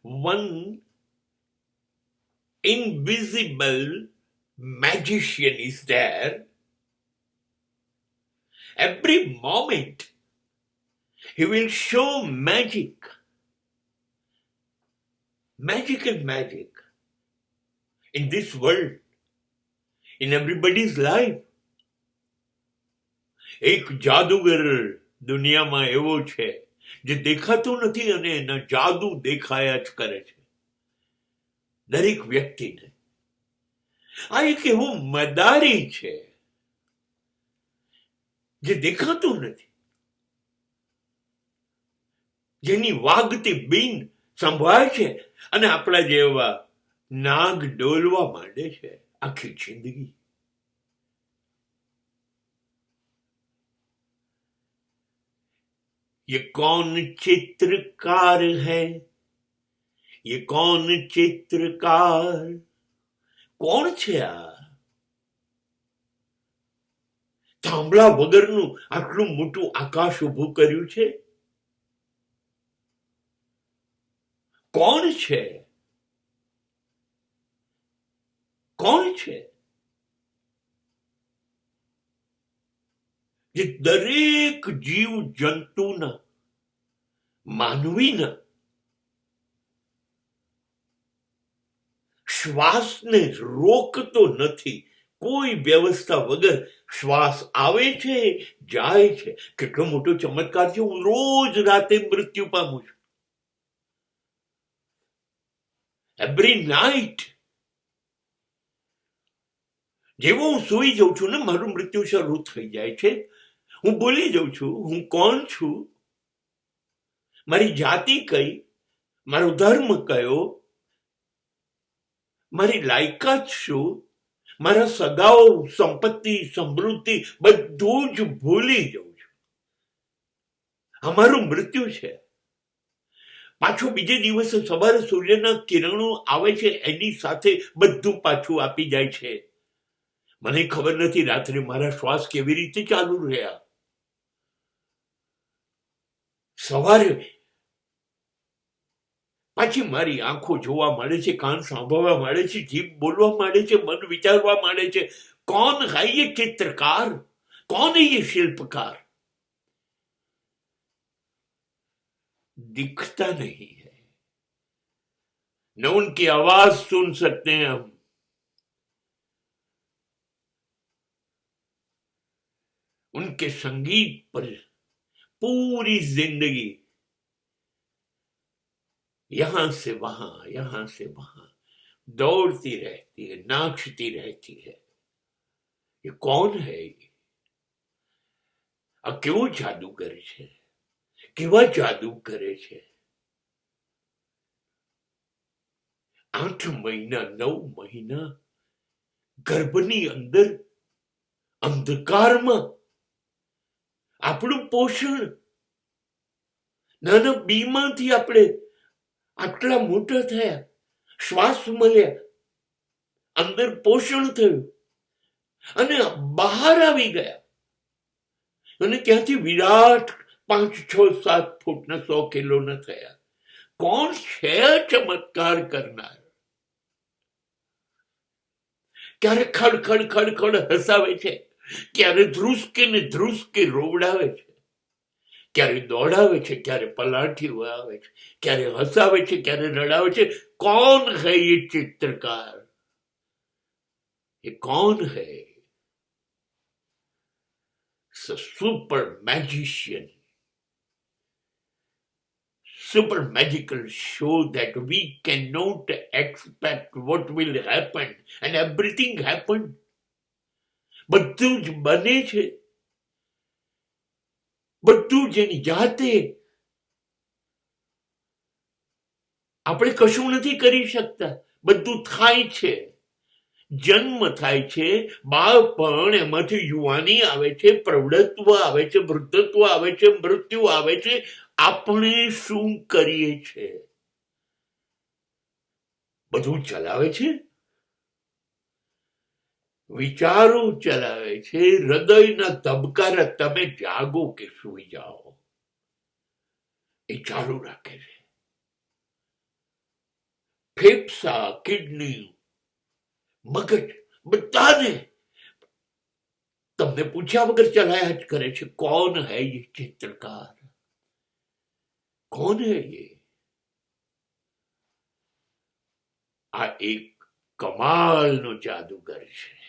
one invisible magician is there. Every moment he will show magic. Magic and magic in this world, in everybody's life. એક જાદુગર દુનિયામાં એવો છે જે દેખાતો નથી અને એના જાદુ દેખાયા જ કરે છે દરેક વ્યક્તિને. આ એક એવો મદારી છે જે દેખાતું નથી, જેની વાગતી બીન સંભળાય છે અને આપણા જેવા નાગ ડોલવા માંડે છે આખી જિંદગી. ये कौन चित्रकार है, ये कौन चित्रकार, કોણ છે આ? થાંભલા વગરનું આટલું મોટું આકાશ ઊભું કર્યું છે. કોણ છે? કોણ છે જે દરેક જીવ જંતુના, માનવીના શ્વાસને રોકતો નથી? કોઈ વ્યવસ્થા વગર શ્વાસ આવે છે, જાય છે. કેટલો મોટો ચમત્કાર છે! હું રોજ રાતે મૃત્યુ પામું છું. એવરી નાઇટ જેવો હું સૂઈ જાઉં છું ને, મારું મૃત્યુ શરૂ થઈ જાય છે. હું બોલી જાઉં છું, હું કોણ છું, મારી જાતિ કઈ, મારો ધર્મ કયો, મારી લાયકાત શું, મારા સગાઓ, સંપત્તિ, સમૃદ્ધિ બધું જ ભૂલી જાઉં છું. અમારું મૃત્યુ છે. પાછું બીજે દિવસે સવારે સૂર્યના કિરણો આવે છે, એની સાથે બધું પાછું આપી જાય છે. મને ખબર નથી રાત્રે મારા શ્વાસ કેવી રીતે ચાલુ રહ્યા. સવારે પાછી મારી આંખો જોવા માંડે છે, કાન સાંભળવા માંડે છે, જીભ બોલવા માંડે છે, મન વિચારવા માંડે છે. कौन है ये चित्रकार, कौन है ये शिल्पकार? दिखता नहीं है, न उनकी आवाज सुन सकते हैं हम, उनके संगीत पर पूरी जिंदगी यहां से वहां दौड़ती रहती है, नाचती रहती है. ये कौन है? આ કેવો જાદુ કરે છે, કેવા જાદુ કરે છે. 8 મહિના 9 મહિના ગર્ભની અંદર અંધકારમાં આપણું પોષણ, નાના બીમાંથી આપણે આટલા મોટા થયા, શ્વાસ મળ્યા, અંદર પોષણ થયું અને બહાર આવી ગયા અને ત્યાંથી વિરાટ 5, 6, 7 ફૂટના 100 કિલોના થયા. કોણ છે ચમત્કાર કરનાર? ક્યારે ખડ ખડ ખડ ખડ હસાવે છે, ક્યારે ધ્રુસકે રોવડાવે છે, ક્યારે દોડાવે છે, ક્યારે પલાઠી આવે છે, ક્યારે હસાવે છે, ક્યારે રડાવે છે. કોણ હૈ ये चित्रकार? ये कौन है? It's a super magician, super magical show that we cannot expect what will happen, and everything happened. બધું જ બને છે, બધું જ એની જાતે. આપણે કશું નથી કરી શકતા, બધું થાય છે. જન્મ થાય છે, બાળપણ, એમાંથી યુવાની આવે છે, પ્રૌઢત્વ આવે છે, વૃદ્ધત્વ આવે છે, મૃત્યુ આવે છે. આપણે શું કરીએ છે? બધું ચલાવે છે, વિચારો ચલાવે છે, હૃદયના ધબકારા. તમે જાગો કે સુઈ જાઓ, એ ચાલુ રાખે છે. ફેફસા, કિડની, મગજ બધાને તમને પૂછ્યા વગર ચલાયા જ કરે છે. કોણ હૈ ये ચિત્રકાર? કોણ હૈ ये? આ એક કમાલનો જાદુગર છે.